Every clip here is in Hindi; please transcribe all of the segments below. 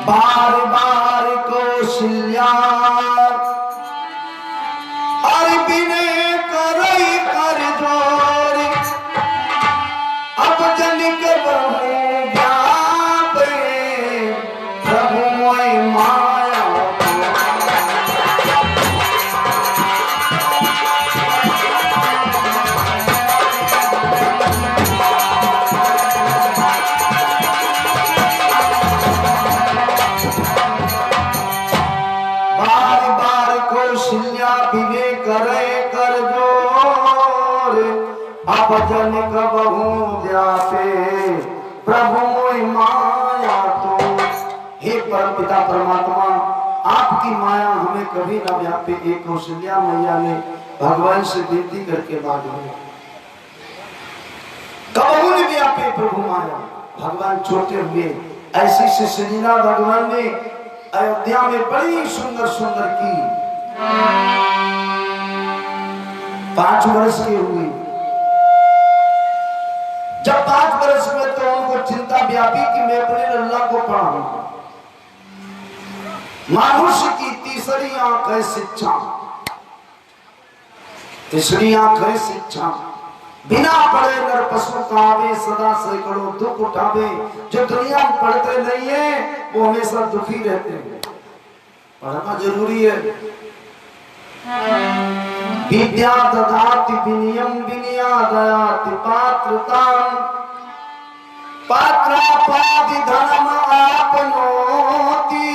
बार बार कौशल्या बिने करई कर जोर अब जनिक बहु व्यापे प्रभु मोय माया बार बार कौशल्या बिने करे कर जोर अब जनिक बहु व्यापे प्रभु मोय माया तो। हे परमपिता परमात्मा, आपकी माया हमें कभी न व्यापे। एक कौशल्या मैया ने भगवान से विनती करके मांगी, कबहू न व्यापे प्रभु माया। भगवान छोटे हुए ऐसी शिष्यलीला भगवान ने अयोध्या में बड़ी सुंदर सुंदर की। 5 वर्ष की हुई। जब 5 वर्ष में तो उनको चिंता व्यापी कि मैं अपने अल्लाह को पढ़ाऊंगा। मनुष्य की तीसरी आंख है शिक्षा, तीसरी आंख है शिक्षा। बिना पढ़े नर पशु कावे सदा सैकड़ों दुख उठावे। जो दुनिया में पढ़ते नहीं है वो हमेशा दुखी रहते हैं। पढ़ना जरूरी है। विद्या ददाति विनयम विनया दयाति पात्रताम पात्रापादि धर्म आपनोति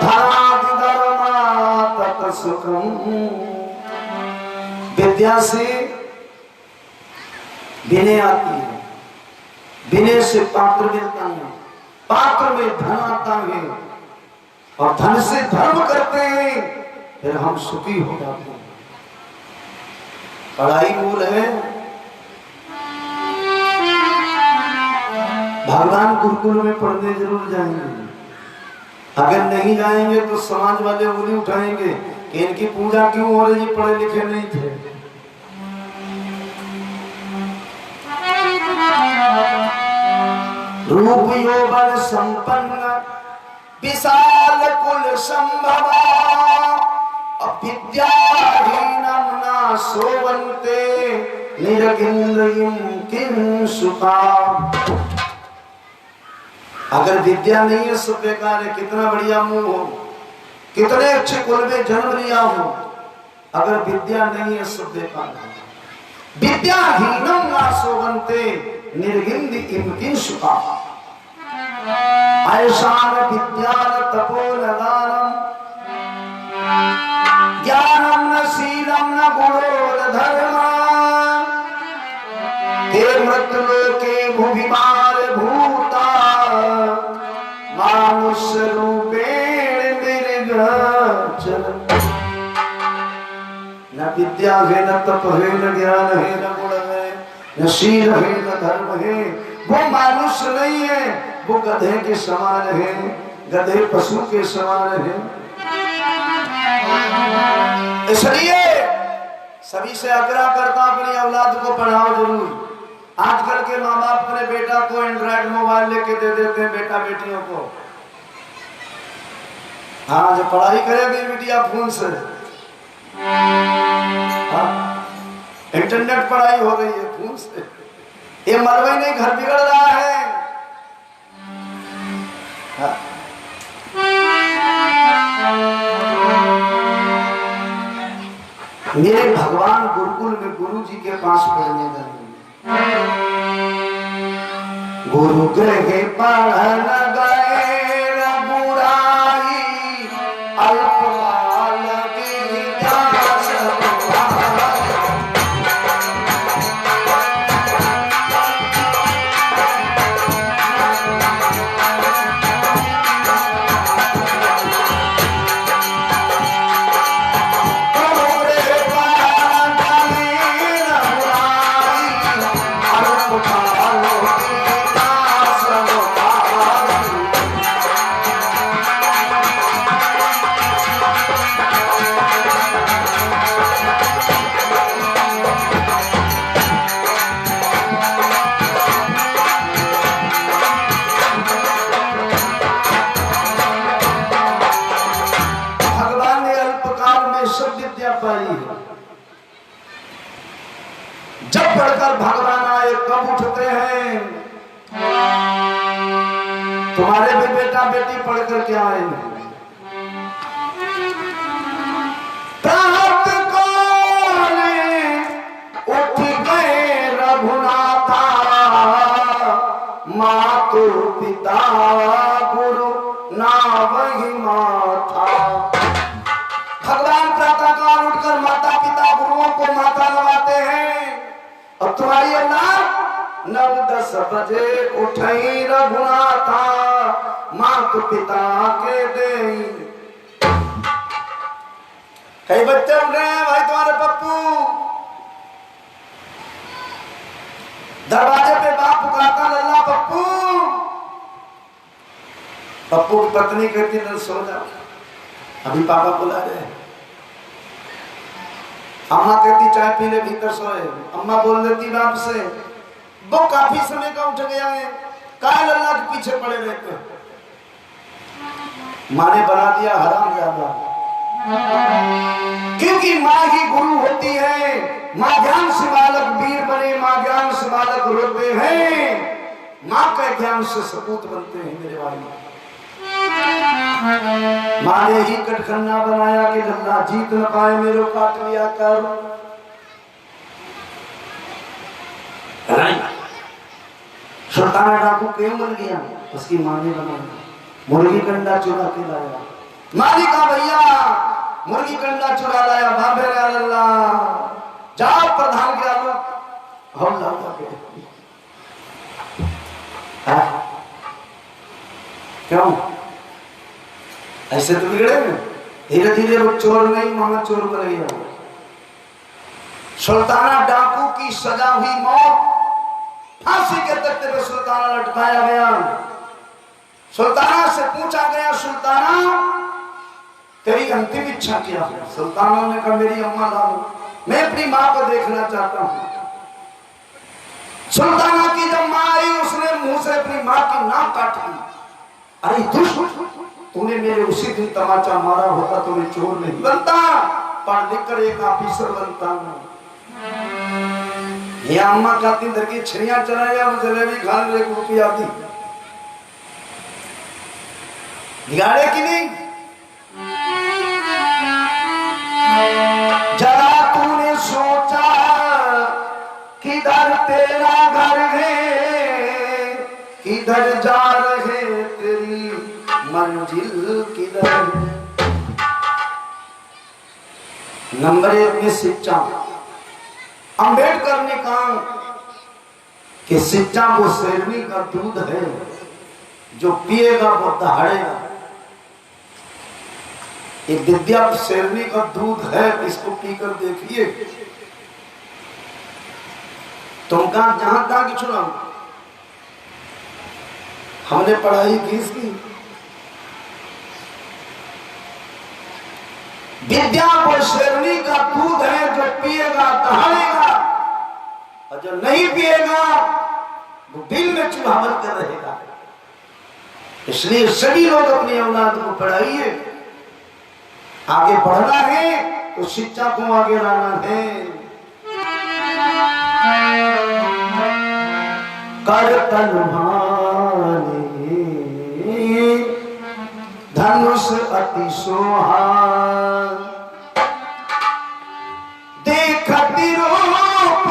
धनादि धर्मात् सुखम। विद्या से विनय आती है, विनय से पात्र मिलता है, पात्र में धन आता है और धन से धर्म करते हैं, फिर हम सुखी हो जाते हैं। पढ़ाई मूल है। भगवान गुरुकुल में पढ़ने जरूर जाएंगे। अगर नहीं जाएंगे तो समाज वाले उंगली उठाएंगे कि इनकी पूजा क्यों हो रही, पढ़े लिखे नहीं थे। रूप यौवन संपन्न विशाल कुल संभवा विद्याहीनम न शोभन्ते निरगिन्द्रियं किं सुखा। अगर विद्या नहीं है सब बेकार है। कितना बढ़िया मुंह हो, कितने अच्छे कुल में जन्म लिया हो, अगर विद्या नहीं है सब बेकार है। विद्याहीनम न शोभन्ते निर्गिन्द्रियं किं सुखा। ऐशान विद्यान तपोनदानम ज्ञानम न शीलम न गुणो धर्म ते मृत्युलोके भुविमार भूता मानुष्य रूपेण मृगचरन्। न विद्या है न तप है न ज्ञान है न गुण है न शील है न धर्म है, वो मनुष्य नहीं है, वो गधे के समान है, गधे पशु के समान है। इसलिए सभी से आग्रह करता अपनी औलाद को पढ़ाओ जरूर। आजकल के माँ बाप अपने बेटा को एंड्रॉइड मोबाइल लेके दे देते हैं बेटा बेटियों को। हाँ, जो पढ़ाई करेगी बिटिया फोन से, हाँ, इंटरनेट पढ़ाई हो रही है फोन से। ये मरवाई नहीं, घर बिगड़ रहा है। हाँ। मेरे भगवान गुरुकुल में गुरु जी के पास पढ़ने जाएंगे। गुरु गृह पढ़न गए बुराई अल्पकाल विद्यास पढ़कर भगवान आए कब उठते हैं? तुम्हारे भी बेटा बेटी पढ़कर क्या आए? प्रात काल उठ गए रघुनाथा, मातु पिता गुरु ना वही माथा। भगवान प्रातः काल उठकर माता पिता गुरुओं को माथा लगाते हैं। और तुम्हारी औलाद 9-10 बजे उठई रघुनाथा, मातु पिता के दे। कई बच्चे उठ रहे हैं भाई तुम्हारे पप्पू, दरवाजे पे बाप पुकारता लल्ला पप्पू। पप्पू की पत्नी कहती न सो जा, अभी पापा बुला रहे हैं। अम्मा कहती चाय पी ले भीतर सोए। अम्मा बोल देती बाप से वो काफी समय का उठ गया है, काय लल्ला के पीछे पड़े रहते। माँ ने बना दिया हराम ज्यादा, क्योंकि माँ ही गुरु होती है। माँ ज्ञान से बालक वीर बने, माँ ज्ञान से बालक रोते हैं, माँ के ज्ञान से सपूत बनते हैं मेरे भाई। माँ ने ही कटखन्ना बनाया कि लल्ला जीत न पाए, मेरे काट लिया कर। सुल्तान डाकू क्यों बन गया? उसकी माँ ने बनाया। मुर्गी कंडा चुरा के लाया, मालिक का भैया मुर्गी कंडा चुरा लाया। बाबे लल्ला जाओ प्रधान के आलो हम लाओ के। क्यों ऐसे तो बिगड़े? धीरे धीरे वो चोर नहीं मामा चोर बन गया। सुल्ताना डाकू की सजा हुई मौत, फांसी के तख्ते पे सुल्ताना लटकाया गया। सुल्ताना से पूछा गया सुल्ताना तेरी अंतिम इच्छा क्या है? सुल्ताना ने कहा मेरी अम्मा लाओ, मैं अपनी माँ को देखना चाहता हूँ। सुल्ताना की जब माँ आई उसने मुंह से अपनी माँ की नाक काट ली। अरे दुष्ट, तूने मेरे उसी दिन तमाचा मारा होता तो मैं चोर नहीं बनता, पढ़ लिख कर एक ऑफिसर बनता। ये अम्मा खाती दर की छड़ियां चलाया, जलेबी खाने को रुपया दी, बिगाड़े कि नहीं? जरा तूने सोचा किधर तेरा घर है, किधर जा रहे तेरी मंजिल किधर है? नंबर 1 में शिक्षा। अंबेडकर ने कहा कि शिक्षा वो शेरनी का दूध है, जो पिएगा वो दहाड़ेगा। एक विद्या शेरनी का दूध है, इसको पीकर देखिए। तुम कहा जहां तक चुनाव हमने पढ़ाई की इसकी। विद्या वो शेरनी का दूध है, जो पिएगा दहाड़ेगा, और जो नहीं पिएगा वो दिल में चूल्हा बनकर रहेगा। इसलिए सभी लोग अपनी औलाद को पढ़ाइए। आगे बढ़ना है तो शिक्षा को आगे लाना है। कर तलवारे धनुष अति सोहान, देखति रूप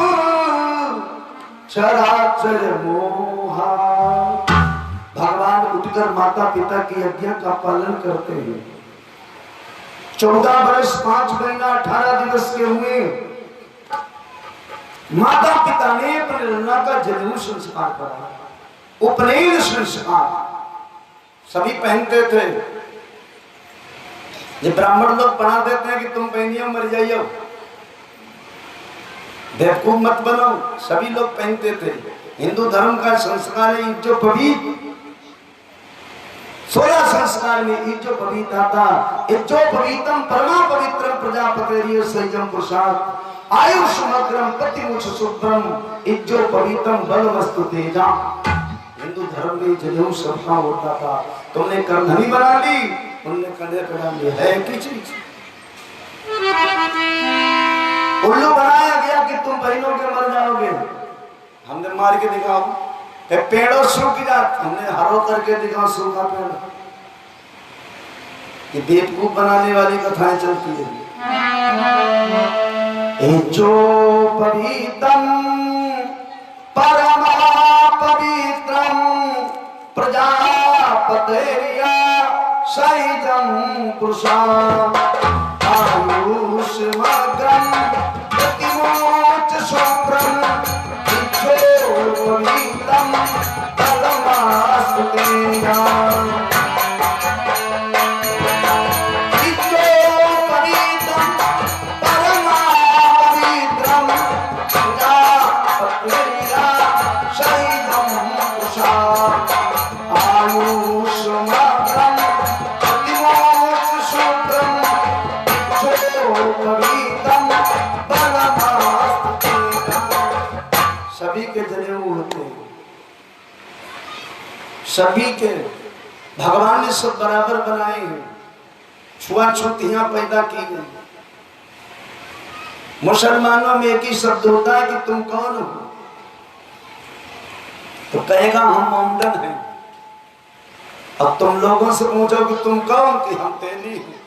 चराचर मोहा। भगवान उठकर माता पिता की आज्ञा का पालन करते हैं। 14 वर्ष 5 महीना 18 दिवस के हुए, माता पिता ने अपने लल्ला का जनेऊ संस्कार करा, उपनयन संस्कार सभी पहनते थे। ये ब्राह्मण लोग पढ़ा देते हैं कि तुम पहनियो मर जाइयो, बेवकूफ मत बनो। सभी लोग पहनते थे। हिंदू धर्म का संस्कार है इज्जो पवित्र। 16 संस्कार में इज्जो पवित्र आता। इज्जो पवित्रम परमा पवित्रम प्रजापतिर्य संयम पुरुषात् आयुष्मग्रम प्रतिमुख शुभ्रम इज्जो पवित्रम बलवस्तु तेजा। हिंदू धर्म में जनेऊ सबका होता था। तुमने करधनी बना ली, उनने कंधे कड़ा ली है की चीज। उल्लू बनाया गया कि तुम बहनों के मर जाओगे, हमने मार के दिखाओ। पेड़ों सूख जात, हमने हरो करके दिखाओ सूखा पेड़। कि बेवकूफ बनाने वाली कथाएं चलती है। जो पवित्रम परमा पवित्रम प्रजापतेर्या सहितं पुरुषा आयुष्मग्रं प्रतिमोच शुभ्रं पवित्रं परमास्तुतेया। सभी के जनेऊ होते हैं, सभी के भगवान ने सब बराबर बनाए हैं, छुआछूतियां पैदा की गई। मुसलमानों में एक ही शब्द होता है कि तुम कौन हो, तो कहेगा हम मोमडन हैं। अब तुम लोगों से पूछो कि तुम कौन, कि हम तेली हैं,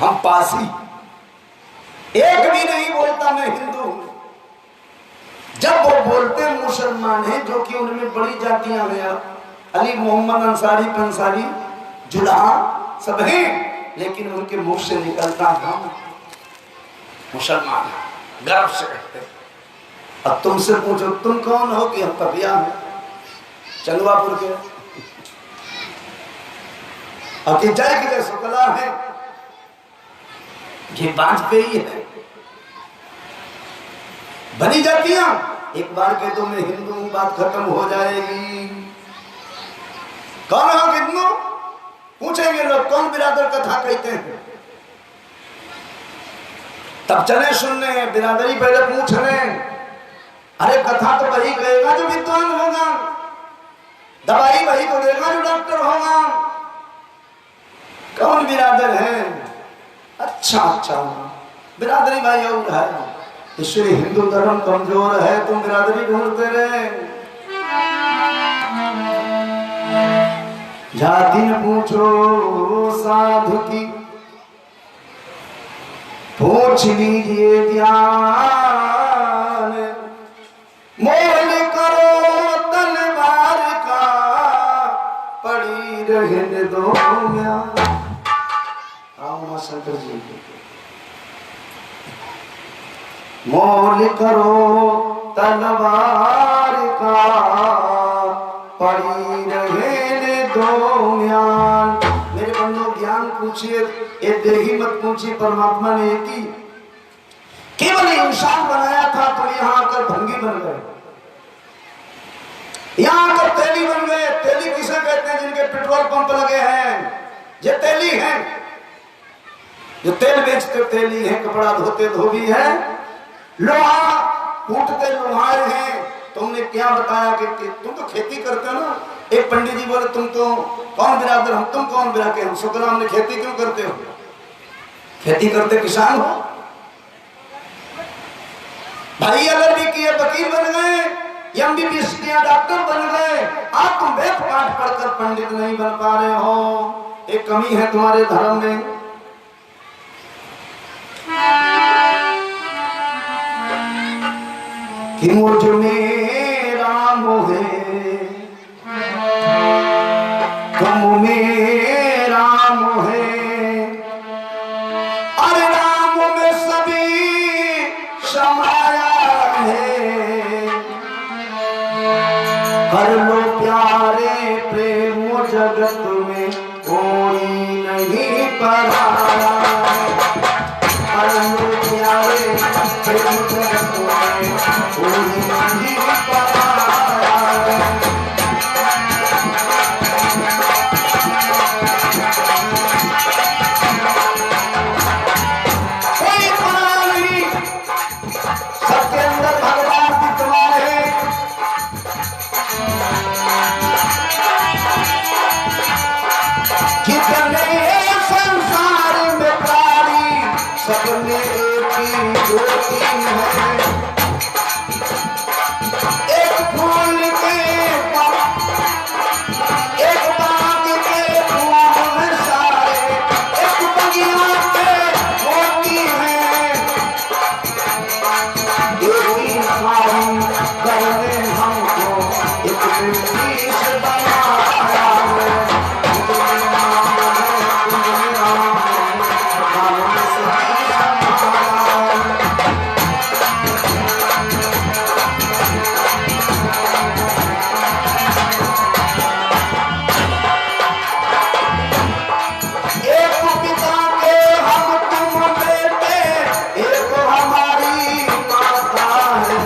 हम पासी। एक भी नहीं बोलता मैं हिंदू हूं। जब वो बोलते हैं मुसलमान हैं, जो कि उनमें बड़ी जातियां हैं, अली मोहम्मद अंसारी पंसारी जुल्हा सब हैं, लेकिन उनके मुख से निकलता हम मुसलमान हैं, गर्व से कहते हैं। अब तुमसे पूछो तुम कौन हो, कि हम पपिया हैं, चंदवापुर के, और कि जय की जय शुक्ला है, ये वाजपेयी है। बनी जातियां एक बार कह दो मैं हिंदू हूं, बात खत्म हो जाएगी। कौन हो हिंदू, पूछेंगे लोग कौन बिरादर कथा कहते हैं, तब चले सुनने, बिरादरी पहले पूछ रहे। अरे कथा तो वही कहेगा जो विद्वान होगा, दवाई वही तो देगा जो डॉक्टर होगा। कौन बिरादर है, अच्छा अच्छा बिरादरी भाई और है, इसलिए हिंदू धर्म कमजोर है, तुम बिरादरी ढूंढते रहे। जाति न पूछो साधु की, पूछ लीजिए ज्ञान, मोल करो तलवार का, पड़ी रहने दो म्यान। राम शंकर जी, मोल करो तलवार का, पड़ी रहने दो ज्ञान। मेरे बंधु ज्ञान पूछिए, ये देही मत पूछिए। परमात्मा ने एक ही केवल इंसान बनाया था, तो यहाँ आकर भंगी बन गए, यहाँ आकर तेली बन गए। तेली किसे कहते हैं, जिनके पेट्रोल पंप लगे हैं, ये तेली हैं। जो तेल बेचते तेली हैं, कपड़ा धोते धोबी हैं, लोहा कूटते लोहार हैं। तुमने क्या बताया कि तुम तो खेती करते हो ना। एक पंडित जी बोले तुम तो कौन बिरादर, हम तुम कौन बिरा के, हम शुक्ला, हमने खेती क्यों करते हो, खेती करते किसान हो। भाई एलएलबी किए वकील बन गए, एमबीबीएस किया डॉक्टर बन गए, आज तुम वेद पाठ पढ़कर पंडित नहीं बन पा रहे हो। एक कमी है तुम्हारे धर्म में। कि मुझ मेरा मोहे, तुम मेरा मोहे, अरे राम में सभी समाया है। कर लो प्यारे प्रेम जगत में कोई नहीं पराया। कर लो प्यारे प्रेम जगत में कोई नहीं पराया। कोई पराया नहीं, सबके अंदर भगवान विद्यमान है। कितने संसार में प्राणी, सबने होती है। एक फूल के एक बाग के फूल सारे एक बगिया पे होती है। एक नाम करने हमको एक देश बनाया है। तुम्हें नाम है, तुम्हें नाम से एक पिता के हम तुम बेटे, एक हमारी माता है।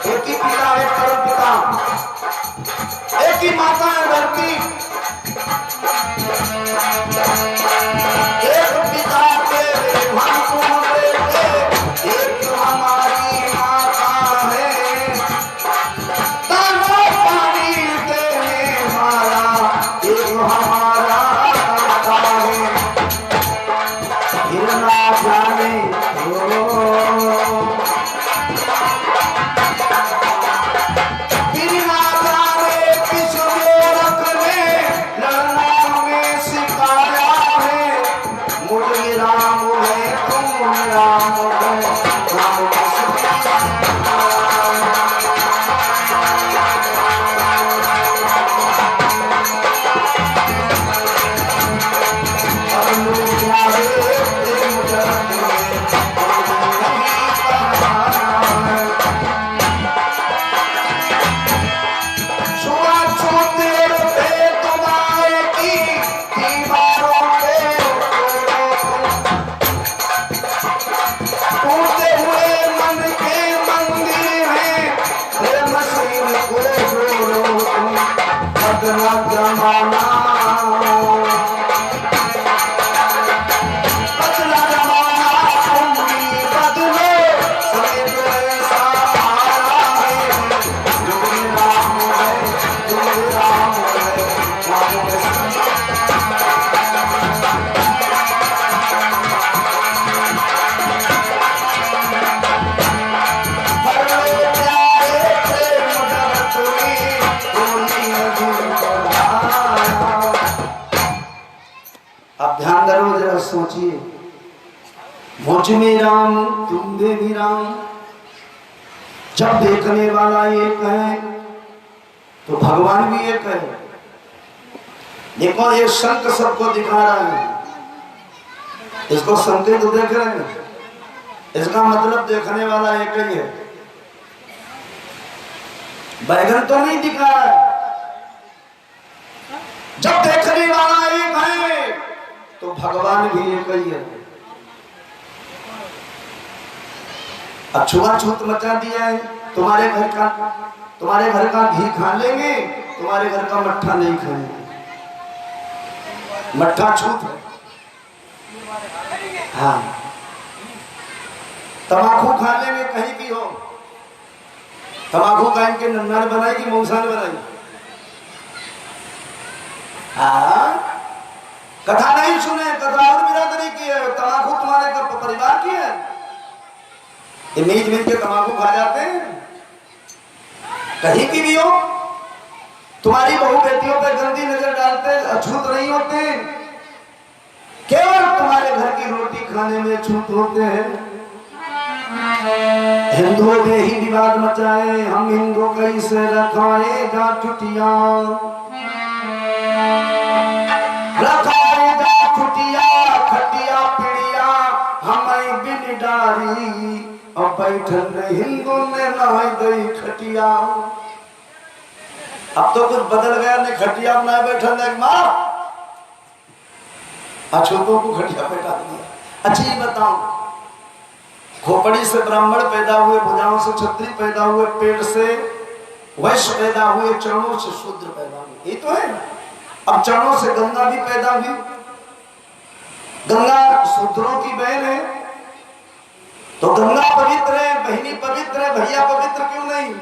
एक ही पिता है, परम पिता, एक ही माता है धरती। एक पिता के हम तुम बेटे, एक हमारी माता है। दाना पानी देने वाला एक हमारा दाता है। फिर ना जाने फिर ना जाने किस गोरख ने लड़ना हमें सिखाया है। मुझे राम है, तुम राम है, राम ने सोचिए, मुझ में राम तुम में भी राम। जब देखने वाला एक है तो भगवान भी एक है। देखो ये शंख सबको दिखा रहा है, इसको संकेत तो देख रहे हैं, इसका मतलब देखने वाला एक ही है। बैगन तो नहीं दिखा रहा है। जब देखने वाला एक है तो भगवान भी एक ही है। अब छुआछूत मचा दिया है। तुम्हारे घर का घी खा लेंगे, तुम्हारे घर का मट्ठा नहीं खाएंगे। मट्ठा छूत है। हाँ, तम्बाकू खा लेंगे कहीं भी हो। तम्बाकू का इनके नन्ना ने बनाई कि मौसा ने बनाई? हाँ, कथा नहीं सुने, कथा और बिरादरी की है। तम्बाकू तुम्हारे परिवार की है। ये मीच मीच के तम्बाकू खा जाते हैं कहीं की भी हो। तुम्हारी बहू बेटियों पे गंदी नजर डालते, अछूत नहीं होते। केवल तुम्हारे घर की रोटी खाने में छूत होते हैं। हिंदुओं में ही विवाद मचाए, हम हिंदू कैसे रखाएगा छुट्टियां, रखाएगा छुट्टियां, खटिया पिड़िया हमें बिन डारी, और बैठन हिंदू ने नहाई गई खटिया। अब तो कुछ बदल गया, ने खटिया बनाए बैठन एक माँ अछूतों को खटिया बैठा दिया। अच्छा ये बताओ, खोपड़ी से ब्राह्मण पैदा हुए, भुजाओं से क्षत्रिय पैदा हुए, पेट से वैश्य पैदा हुए, चरणों से शूद्र पैदा हुए, ये तो है। अब चरणों से गंगा भी पैदा हुई। गंगा शूद्रों की बहन है, तो गंगा पवित्र है, बहनी पवित्र है, भैया पवित्र क्यों नहीं?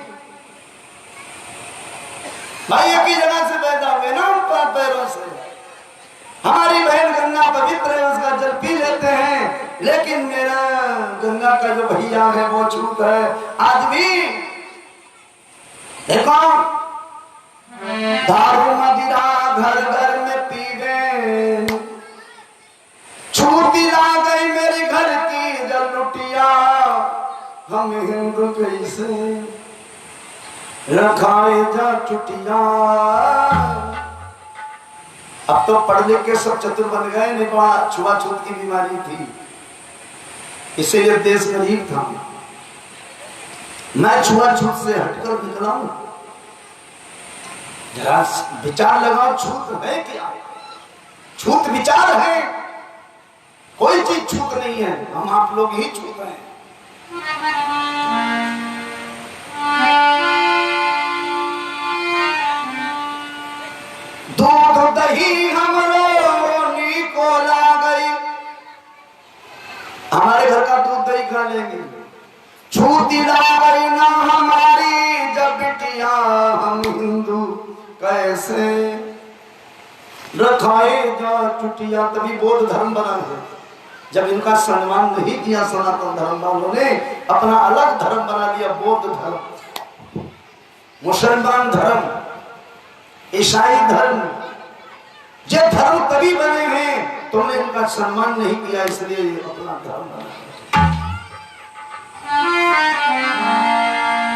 भाई एक ही जगह से पैदा हुए ना, पैरों से। हमारी बहन गंगा पवित्र है, उसका जल पी लेते हैं, लेकिन मेरा गंगा का जो भैया है वो छूत है। आज भी देखो दारू मदिरा घर घर में पीवे, छूती ला गई मेरे घर की जल लुटिया, हम हिंदू कैसे रखाए जा चुटिया। अब तो पढ़ लिख के सब चतुर बन गए, नहीं तो छुआछूत की बीमारी थी, इसीलिए देश गरीब था। मैं छुआछूत से हटकर निकला हूं। जरा विचार लगाओ, छूत है क्या? छूत विचार है, कोई चीज छूत नहीं है, हम आप लोग ही छूत हैं। दूध दही हमरो नीको ला गई, हमारे घर का दूध दही खा लेंगे। छूती ला गई ना हमारी जब बिटिया, हम हिंदू कैसे रखाए जा चुटिया। तभी बौद्ध धर्म बना है। जब इनका सम्मान नहीं किया सनातन धर्म वालों ने, अपना अलग धर्म बना लिया, बौद्ध धर्म, मुसलमान धर्म, ईसाई धर्म। ये धर्म तभी बने हैं, तुमने इनका सम्मान नहीं किया, इसलिए अपना धर्म बना।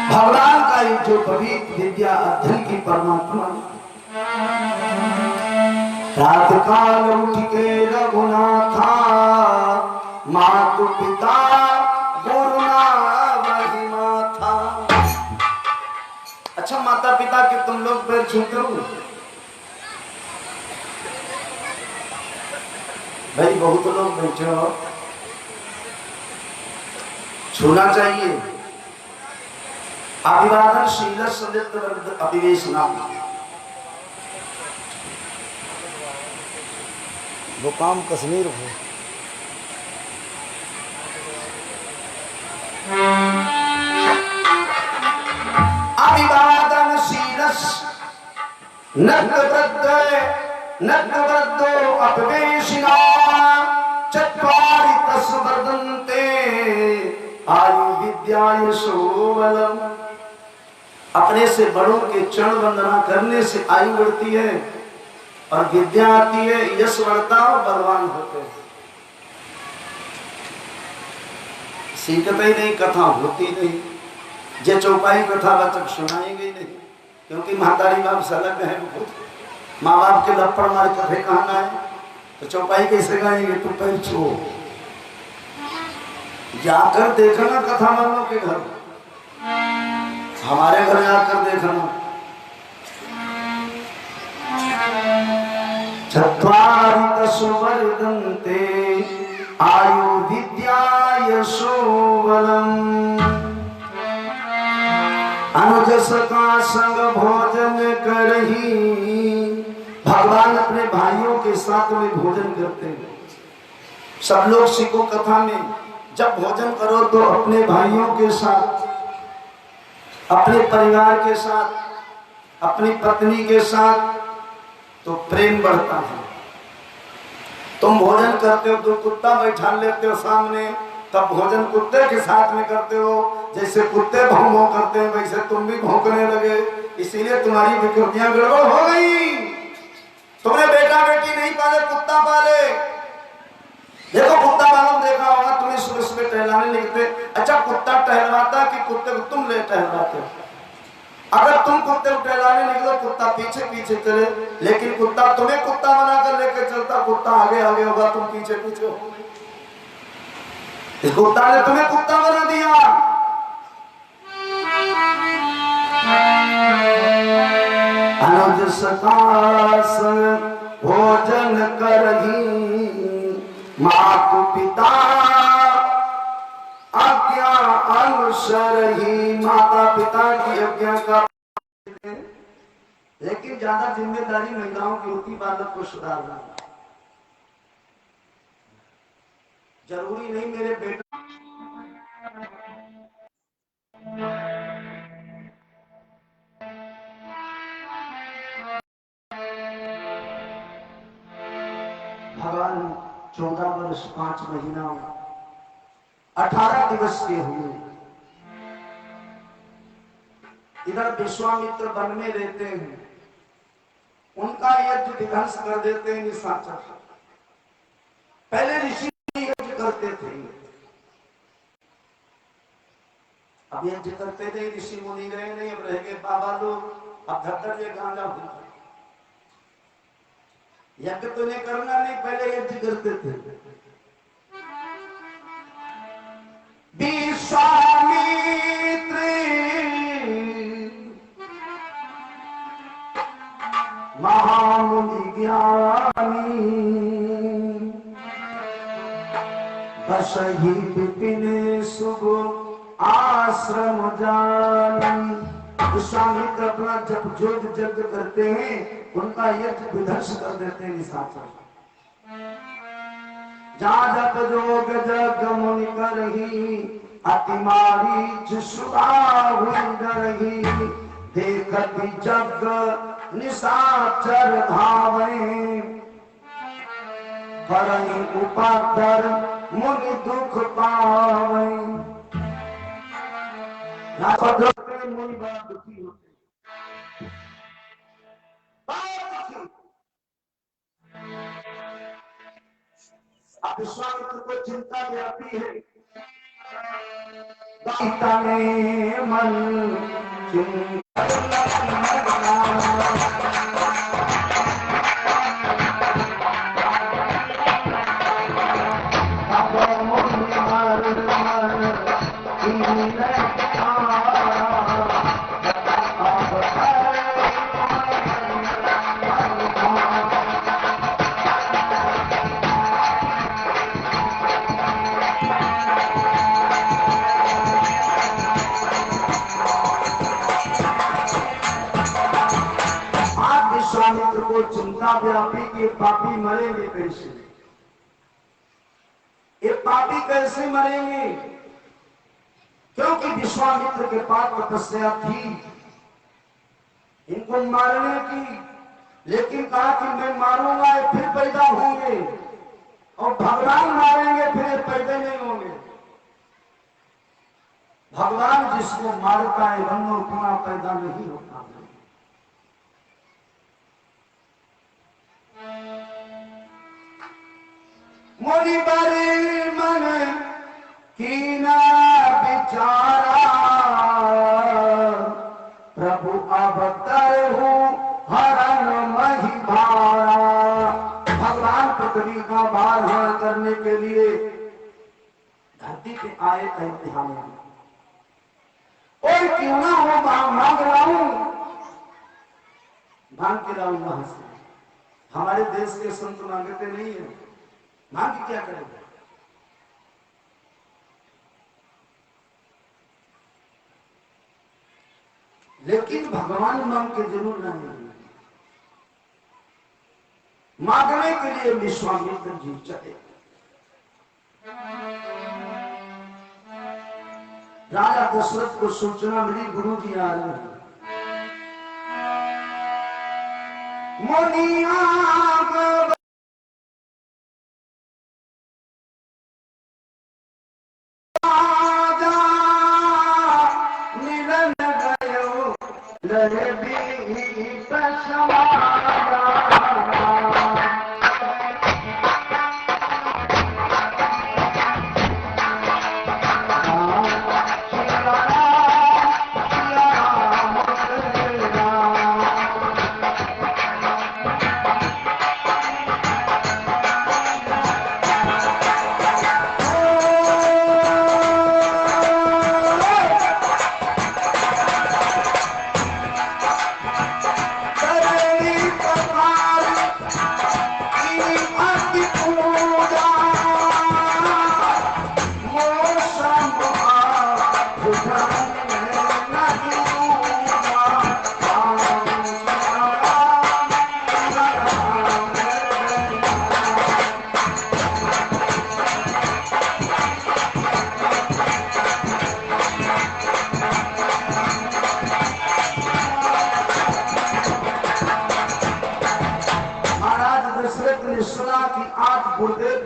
भगवान का जो पवित्र विद्या अध्ययन की परमात्मा, रात काल उठ के रघुनाथा, मातु पिता गुरुना वही माथा। अच्छा, माता पिता के तुम लोग पैर छूते हो भाई? बहुत लोग बैठे हो, छूना चाहिए। अभिवादन शील संदिग्ध अभिवेश नाम, वो काम कश्मीर हो। अभिवादन शीलस नग्नवृद्धो अपवेशिना चत्वारि तस्वर्धन्ते आयु विद्या यशोबलम्। अपने से बड़ों के चरण वंदना करने से आयु बढ़ती है और विद्या आती है, यश बढ़ता और बलवान होते हैं। सीखते ही नहीं, कथा होती नहीं, जे चौपाई कथा वाचक सुनाएंगे नहीं, क्योंकि महतारी बाप से अलग है। माँ बाप के लपड़ मार कथे कहना है तो चौपाई कैसे गाएंगे? तुम पैर छो, जाकर देखना कथा वालों के घर, हमारे घर जाकर देखना। चत्वारि तस्वर्धन्ते आयु विद्या यशोबलम्। अनुज सखा संग भोजन करही, भगवान अपने भाइयों के साथ में भोजन करते हैं। सब लोग सीखो कथा में, जब भोजन करो तो अपने भाइयों के साथ, अपने परिवार के साथ, अपनी पत्नी के साथ, तो प्रेम बढ़ता है। तुम भोजन करते हो तो कुत्ता बैठा लेते हो सामने, तब भोजन कुत्ते के साथ में करते हो। जैसे कुत्ते भौं भौं करते हैं वैसे तुम भी भौंकने लगे, इसीलिए तुम्हारी विकृतियां गड़बड़ हो गई। तुमने बेटा बेटी नहीं पाले, कुत्ता पाले। देखो कुत्ता वालों देखा होगा, तुम्हें सुबह सुबह टहलाने निकलते, अच्छा कुत्ता टहलवाता कि कुत्ते को तुम ले टहलवाते हो? अगर तुम कुत्ते को टहलाने निकलो, कुत्ता पीछे पीछे चले, लेकिन कुत्ता तुम्हें कुत्ता बनाकर लेकर चलता, कुत्ता आगे आगे होगा, तुम पीछे पीछे हो। इस कुत्ता ने तुम्हें कुत्ता बना दिया। अनुज सकास भोजन करही, मातु पिता आज्ञा अनुसरही। माता पिता की आज्ञा का, लेकिन ज्यादा जिम्मेदारी महिलाओं की होती बालक को सुधारना। जरूरी नहीं मेरे बेटा भगवान 14 वर्ष 5 महीना 18 दिवस के हुए। इधर विश्वामित्र वन में रहते हैं, उनका यज्ञ विध्वंस कर देते हैं निशाचर। पहले ऋषि यज्ञ करते थे, अब यज्ञ करते थे ऋषि मुनि रहे नहीं, अब रह गए बाबा लोग, अब धक्कर ये गांजा होता। यज्ञ तो नहीं करना नहीं, पहले यज्ञ करते थे। विश्वामित्र महामुनि ज्ञानी, बसहि विपिन शुभ आश्रम जानी। विश्वामित्र अपना जब जोग यज्ञ करते हैं, उनका यज्ञ विध्वंस कर देते हैं निशाचर। जहाँ जप जोग जग मुनि करही, अति मारीच सुधा हुई डरही। देखति जग निशाचर धावे, करहि उपाधर मुनि दुख पावे। मुनि बड़ा दुखी होते, अब विश्वामित्र को चिंता व्यापी है। तने मन चिंता व्यापी के पापी मरेंगे कैसे? ये पापी कैसे मरेंगे? क्योंकि विश्वामित्र के पास तपस्या थी इनको मारने की, लेकिन कहा कि मैं मारूंगा फिर पैदा होंगे, और भगवान मारेंगे फिर पैदा नहीं होंगे। भगवान जिसको मारता है वह पुनः पैदा नहीं होता। मुनि बरे मन कीना बिचारा, प्रभु अवतर हूँ हरण मही भारा। भगवान पृथ्वी का भार हरण करने के लिए धरती पे आए इम्तिहान में, और क्यों ना हो मांग रहा हूं, मांग के रहा हूं वहां से। हमारे देश के संत मांगते नहीं है, मांग क्या करेंगे? लेकिन भगवान मांग के जरूर नहीं, मांगने के लिए विश्वामित्र जी चले। राजा दशरथ को सूचना मिली गुरु जी आ रहे हैं। मुनिया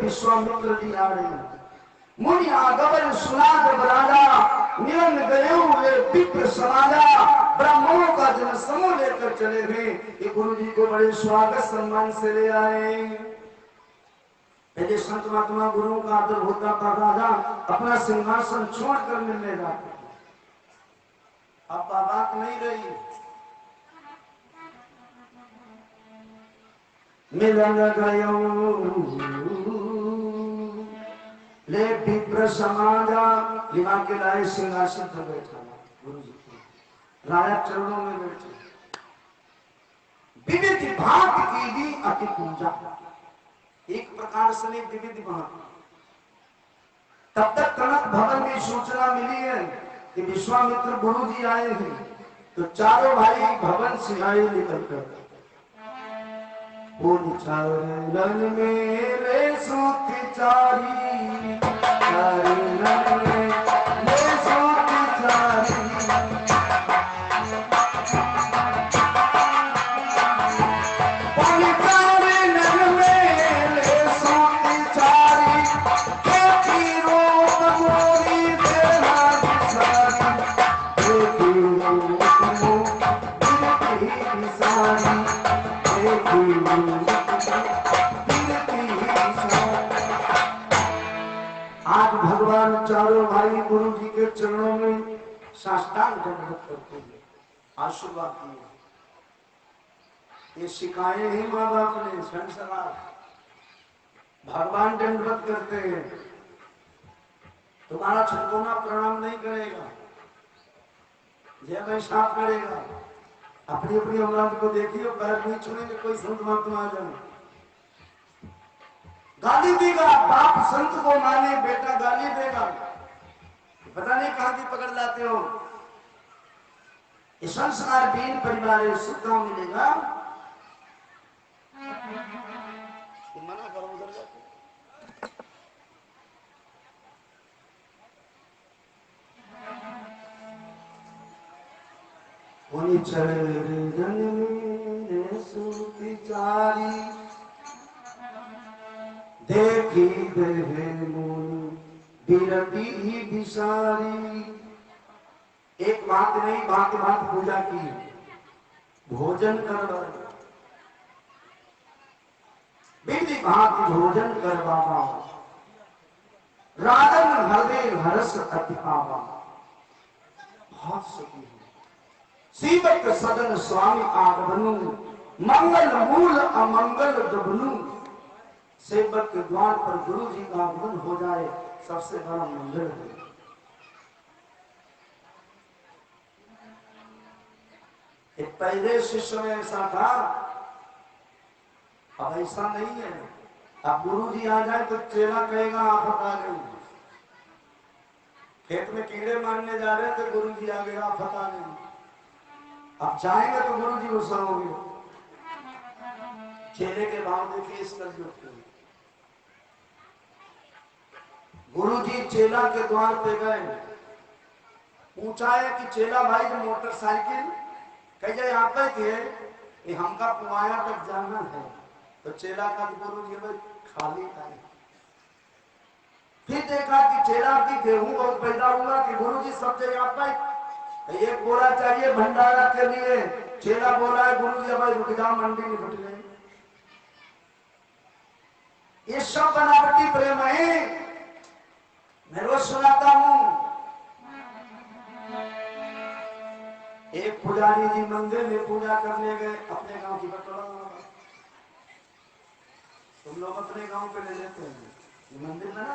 विश्वामित्र जी आ रहे हैं। मुनि आगमन सुना जब राजा निरंग गए हुए विप्र समाजा ब्राह्मणों का जन समूह लेकर चले गए। ये गुरु जी को बड़े स्वागत सम्मान से ले आए। पहले संत महात्मा गुरुओं का आदर होता था, राजा अपना सिंहासन छोड़कर मिलने जाते। अब बात नहीं रही। मिलन गयो ले विप्र समाजा, लिवा के लाए सिंहासन पर बैठा गुरु जी को, राजा चरणों में बैठे। विविध भांत की भी अति पूजा, एक प्रकार से नहीं विविध भांत। तब तक कनक भवन में सूचना मिली है कि विश्वामित्र गुरु जी आए हैं, तो चारों भाई भवन से आए निकल कर चरण मेरे सूत चारी, चरण मेरे सूत चारी, आज भगवान चारों भाई गुरु जी के चरणों में साष्टांग दंडवत करते हैं, आशीर्वाद दिए। ये सिखाए ही माँ बाप ने संसार। भगवान दंडवत करते हैं, तुम्हारा छटकोना प्रणाम नहीं करेगा, जय वैष्णव करेगा। अपनी अपनी औलाद को देखिए, पैर नहीं छूनेंगे, कोई संत महात्मा आ जाए गाली देगा। बाप संत को माने, बेटा गाली देगा, पता नहीं कहां की पकड़ लाते हो। इस संस्कार बीन परिवार सुख मिलेगा। मना करो उधर जाके। चरण मेरे सूत चारी, देखी देहे मुनि बिरती बिसारी। एक बात नहीं, बात बात पूजा की, भोजन करवा, विधि भात भोजन करवावा, राजन हृदय हरस अति पावा। बहुत सही है। सीवक सदन स्वामी आगमनु, मंगल मूल अमंगल दबनु। सेवक के द्वार पर गुरु जी का आगमन हो जाए, सबसे बड़ा मंगल है। एक पहले शिष्य में ऐसा था, अब ऐसा नहीं है। अब गुरु जी आ जाए तो चेला कहेगा आफत आ गई। खेत में कीड़े मारने जा रहे थे, गुरु जी आ गए, आफत आ गई। अब जाएंगे तो गुरु जी गुस्सा होंगे। चेले के भाव देखिए इस कलयुग के। गुरु जी चेला के द्वार पे गए, पूछा है कि चेला भाई जो मोटरसाइकिल कहे यहाँ पे थे, हमका पुआया तक जाना है। तो चेला का गुरु जी भाई खाली था। फिर देखा कि चेला की गेहूं बहुत पैदा हुआ कि गुरु जी सब जगह आप एक बोरा चाहिए भंडारा के लिए। चेला बोला है गुरु जी भाई रुक जाओ, मंडी में घुट गए। ये सब बनावटी प्रेम है। मैं रोज सुनाता हूं, एक पुजारी जी मंदिर में पूजा करने गए, अपने गांव की बटोरा। तुम लोग अपने गांव पे ले लेते हैं, मंदिर में ना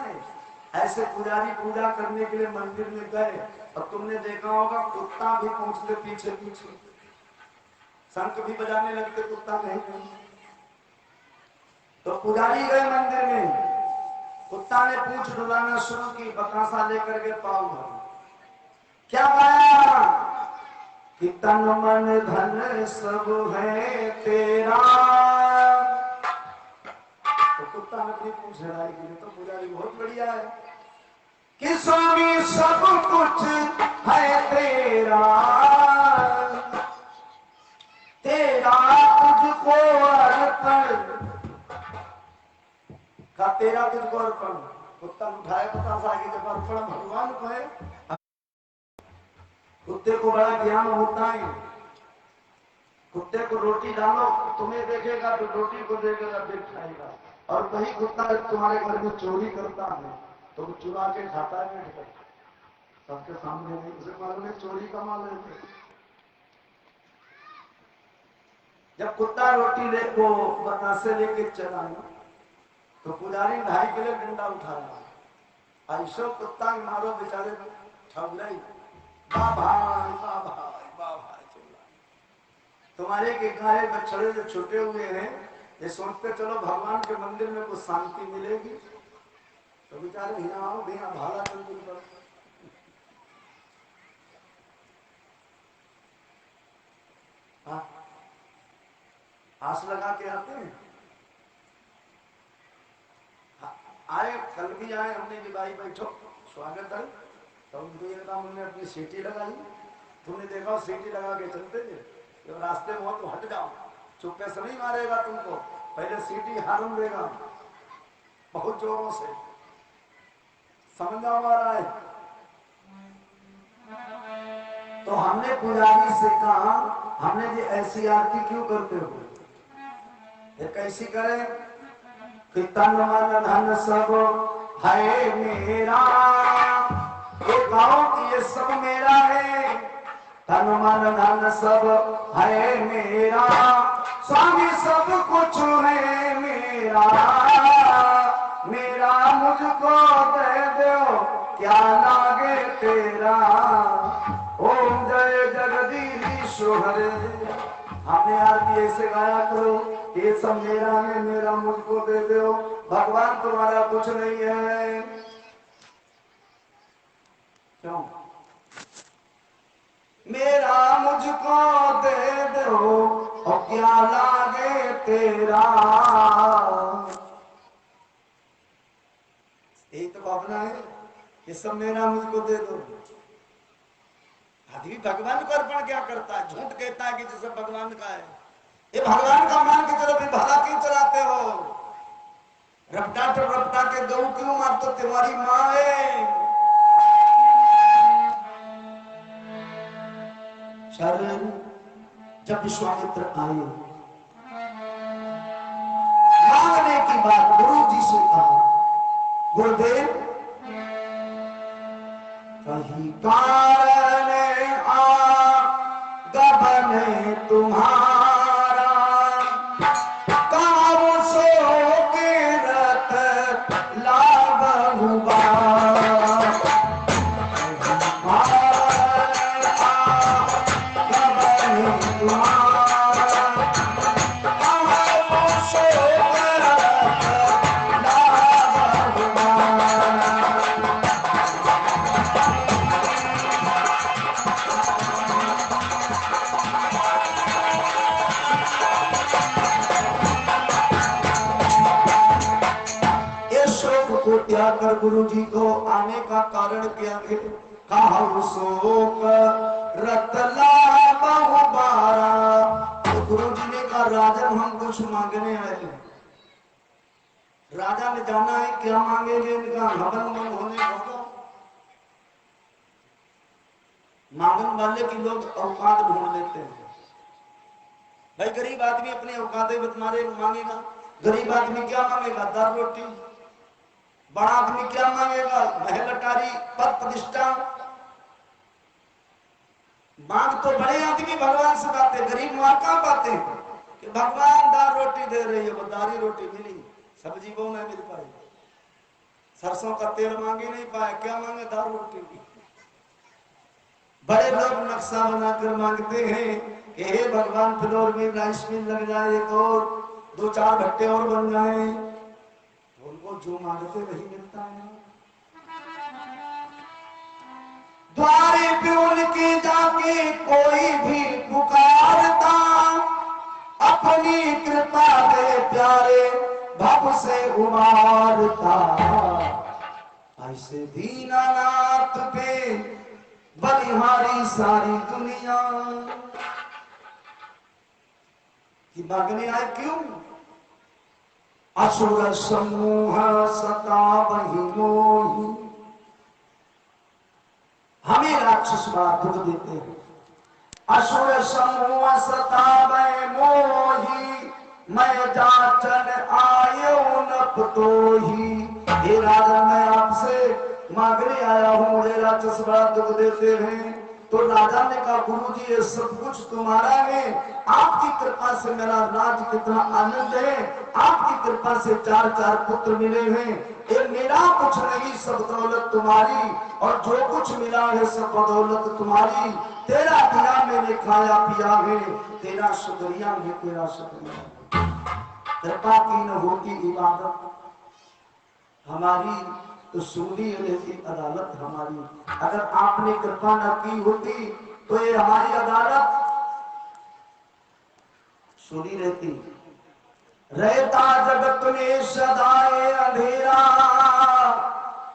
ऐसे पुजारी पूजा करने के लिए मंदिर में गए, और तुमने देखा होगा कुत्ता भी पहुंचते पीछे पीछे, शंख भी बजाने लगते, कुत्ता नहीं। तो पुजारी गए मंदिर में, कुत्ता ने पूंछ डुलाना शुरू की, बकासा लेकर के पाँव भर। क्या गाया कि तन मन धन सब है तेरा। तो कुत्ता ने अपनी पूंछ हिलाई की। तो पुजारी बहुत बढ़िया है कि स्वामी सब कुछ है तेरा, तेरा तुझको अर्पण का, तेरा तुझको अर्पण। कुत्ता उठाए बतास आगे के पास बड़ा भगवान को है। कुत्ते को बड़ा ज्ञान होता है। कुत्ते को रोटी डालो तुम्हें देखेगा तो रोटी को देखेगा फिर खाएगा। और वही कुत्ता तुम्हारे घर में चोरी करता है तो वो चुरा के खाता है बैठ कर सबके सामने नहीं। उसे मालूम है चोरी का माल है। जब कुत्ता रोटी ले को बतासे लेके चला तो पुजारी 2.5 किलो डंडा उठाया। ऐसो कुत्ता मारो बेचारे ठगड़ाई वाह भाई वाह भाई वाह भाई चिल्ला। तुम्हारे के गाय बछड़े जो छूटे हुए हैं ये सोचते चलो भगवान के मंदिर में कुछ शांति मिलेगी तो बेचारे यहाँ आओ भैया भाला चल दिन पर। आस लगा के आते हैं। आए कल भी आए हमने भी भाई बैठो स्वागत है तो उन्होंने अपनी सीटी लगाई। तुमने देखा सीटी लगा के चलते थे जब रास्ते में हो तो हट जाओ चुप्पे से नहीं मारेगा तुमको पहले सीटी हारम देगा बहुत जोरों से समझ आ रहा है। तो हमने पुजारी से कहा हमने ये ऐसी आरती क्यों करते हो ये कैसी करें कि तन मन धन सब है मेरा ये गाँव की ये सब मेरा है। तन मन धन सब है मेरा स्वामी सब कुछ है मेरा। मेरा मुझको दे दो क्या लागे तेरा। ओम जय जगदीश हरे। हमने आरती ऐसे गाया करो ये सब मेरा है मेरा मुझको दे दो भगवान तुम्हारा कुछ नहीं है। क्यों मेरा मुझको दे दो और क्या लागे तेरा। यही तो भावना है ये सब मेरा मुझको दे दो। आदमी भगवान को अर्पण क्या करता है झूठ कहता है कि जैसे भगवान का है। ये भगवान का मान के चलो भला क्यों चलाते हो। रपटा के गऊ क्यों मारते तुम्हारी माँ है। शरण जब विश्वामित्र आए मांगने की बात गुरु जी से कहा गुरुदेव कहीं कारण गबन तुम्हारा काम सो के रथ लाभ हुआ। त्याग कर गुरु जी को आने का कारण क्या है। कहा शोक रतला बहुबारा। तो गुरु जी ने कहा राजन हम कुछ मांगने आए हैं। राजा ने जाना है क्या मांगेंगे इनका हवन मन होने होगा। मांगन वाले की लोग औकात ढूंढ लेते हैं। भाई गरीब आदमी अपने औकात मारे मांगेगा। गरीब आदमी क्या मांगेगा दाल रोटी। बड़ा आदमी क्या मांगेगा महल अटारी पद प्रतिष्ठा। मांग तो बड़े आदमी भगवान से पाते गरीब वहां कहां पाते हैं कि भगवान दाल रोटी दे रही है वो दारी रोटी मिली सब्जी वो नहीं मिल पाई। सरसों का तेल मांगे नहीं पाए क्या मांगे दाल रोटी। बड़े लोग नक्शा बनाकर मांगते हैं कि हे भगवान फ्लोर में राइस मिल लग जाए एक और 2-4 भट्टे और बन जाए। उनको जो मांगते वही मिलता है। द्वारे पे उनके जाके कोई भी पुकारता अपनी कृपा दे प्यारे भव से उमारता। ऐसे दीनानाथ पे बलिहारी सारी दुनिया की मांगने आए क्यों। असुर समूह सतावहि मोहि। हमें राक्षस बड़ा दुख देते हैं। असुर समूह सतावहि मोहि, मैं जाचन आयो न पतोहि। हे राजा, मैं आपसे मांगने आया हूँ, मुझे राक्षस बड़ा दुख देते हैं। तो राजा ने कहा, गुरु जी ये सब कुछ तुम्हारा है, आपकी कृपा से मेरा राज कितना आनंद है। आपकी कृपा से 4 पुत्र मिले हैं। ये मेरा कुछ नहीं, सब दौलत तुम्हारी, और जो कुछ मिला है सब बदौलत तुम्हारी। तेरा दिया मैंने खाया पिया है, तेरा शुक्रिया है, तेरा शुक्रिया। कृपा की न होती इबादत हमारी, तो सुनी रहती अदालत हमारी। अगर आपने कृपा न की होती तो ये हमारी अदालत सुनी रहती। रहता जगत में सदाए अंधेरा,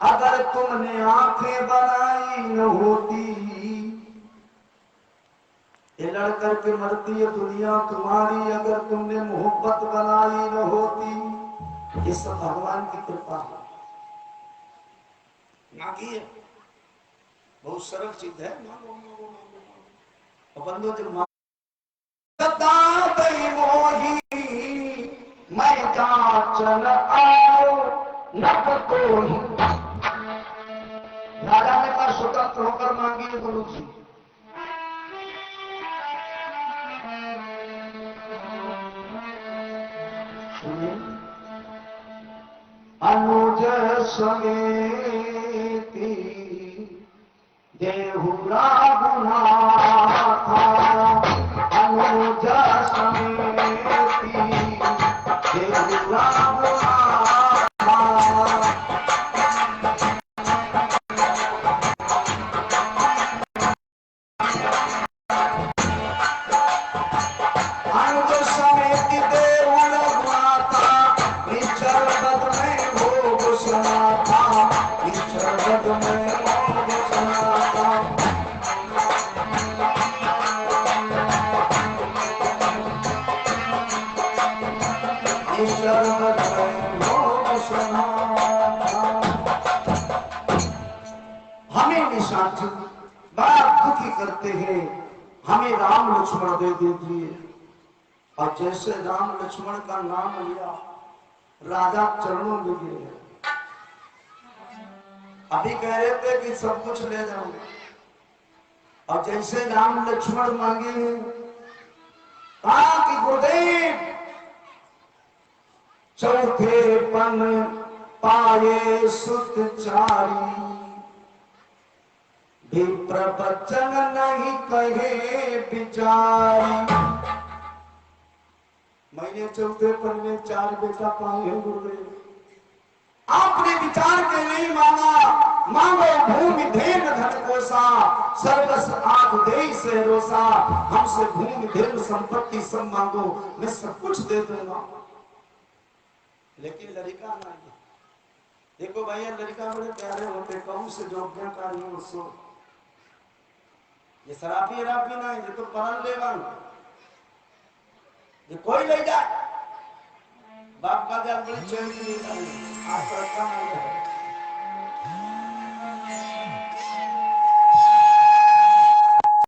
अगर तुमने आंखें बनाई न होती। ये लड़ करके मरती है दुनिया तुम्हारी, अगर तुमने मोहब्बत बनाई न होती। ये सब भगवान की कृपा है। मांगिए, बहुत सरल चीज है। मांगो मांगो मांगो मांगो। बंदो जब मोही, मैं जाचन आयो न पतोहि। राजा ने कहा, स्वतंत्र होकर मांगिए गुरु जी। अनुज समेती देहुरा गुनाथा, अनुज समेती देहुरा गुनाथा। अनुज समेती देहुरा गुनाथा, निचर बद में भोग समाथा, निचर बद में भोग समाथा। हमें निशाचर बड़ा दुखी करते हैं, हमें राम लक्ष्मण दे दीजिए। और जैसे राम लक्ष्मण का नाम लिया, राजा चरणों में गिरे। अभी कह रहे थे कि सब कुछ ले जाऊंगे, और जैसे राम लक्ष्मण मांगे, कहा कि गुरुदेव चौथे पन पाए सुत चारी, भी प्रवचन नहीं कहे बिचारी। मैंने चौथे पन में 4 बेटा पाए हैं गुरुदेव। आपने विचार के नहीं मांगा। मांगो भूमि धेन धन कोसा, सर्वस आग दे से रोसा। हमसे भूमि धेन संपत्ति सब मांगो, मैं सब कुछ दे दूंगा। लेकिन लड़का नहीं। देखो भैया, लड़का बड़े प्यारे होते, कौन से योग्यकारी हो सो। ये शराबी राबी नहीं, ये तो परन लेवन, ये कोई ले जाए। बाप का जाल बड़ी चैन की नहीं, आज लड़का नहीं है।